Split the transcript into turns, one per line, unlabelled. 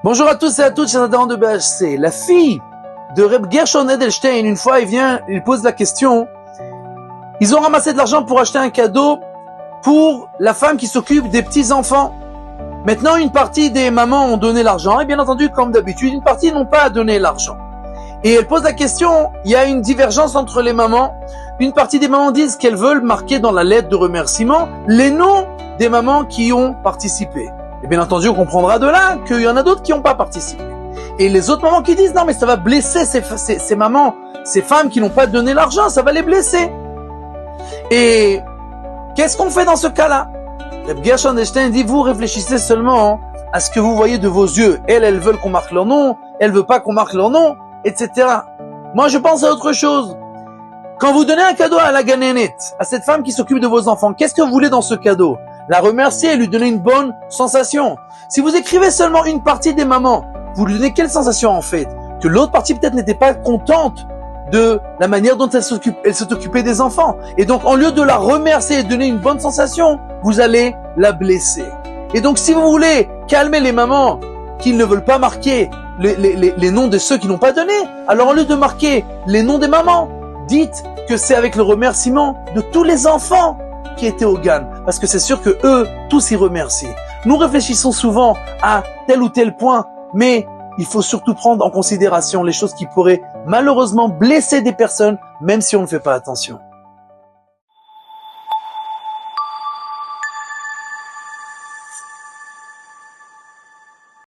Bonjour à tous et à toutes, chers adhérents de BHC. La fille de Reb Gershon Edelstein, une fois, il pose la question. Ils ont ramassé de l'argent pour acheter un cadeau pour la femme qui s'occupe des petits-enfants. Maintenant, une partie des mamans ont donné l'argent, et bien entendu, comme d'habitude, une partie n'ont pas donné l'argent. Et elle pose la question, il y a une divergence entre les mamans. Une partie des mamans disent qu'elles veulent marquer dans la lettre de remerciement les noms des mamans qui ont participé. Et bien entendu, on comprendra de là qu'il y en a d'autres qui n'ont pas participé. Et les autres mamans qui disent, non mais ça va blesser ces mamans, ces femmes qui n'ont pas donné l'argent, ça va les blesser. Et qu'est-ce qu'on fait dans ce cas-là? Reb Gershon Edelstein dit, vous réfléchissez seulement à ce que vous voyez de vos yeux. Elles veulent qu'on marque leur nom, elles veulent pas qu'on marque leur nom, etc. Moi, je pense à autre chose. Quand vous donnez un cadeau à la ganénette, à cette femme qui s'occupe de vos enfants, qu'est-ce que vous voulez dans ce cadeau? La remercier et lui donner une bonne sensation. Si vous écrivez seulement une partie des mamans, vous lui donnez quelle sensation en fait? Que l'autre partie peut-être n'était pas contente de la manière dont elle s'est occupée des enfants. Et donc, en lieu de la remercier et de donner une bonne sensation, vous allez la blesser. Et donc, si vous voulez calmer les mamans qui ne veulent pas marquer les noms de ceux qui n'ont pas donné, alors au lieu de marquer les noms des mamans, dites que c'est avec le remerciement de tous les enfants qui étaient au GAN, parce que c'est sûr que eux, tous y remercient. Nous réfléchissons souvent à tel ou tel point, mais il faut surtout prendre en considération les choses qui pourraient malheureusement blesser des personnes, même si on ne fait pas attention.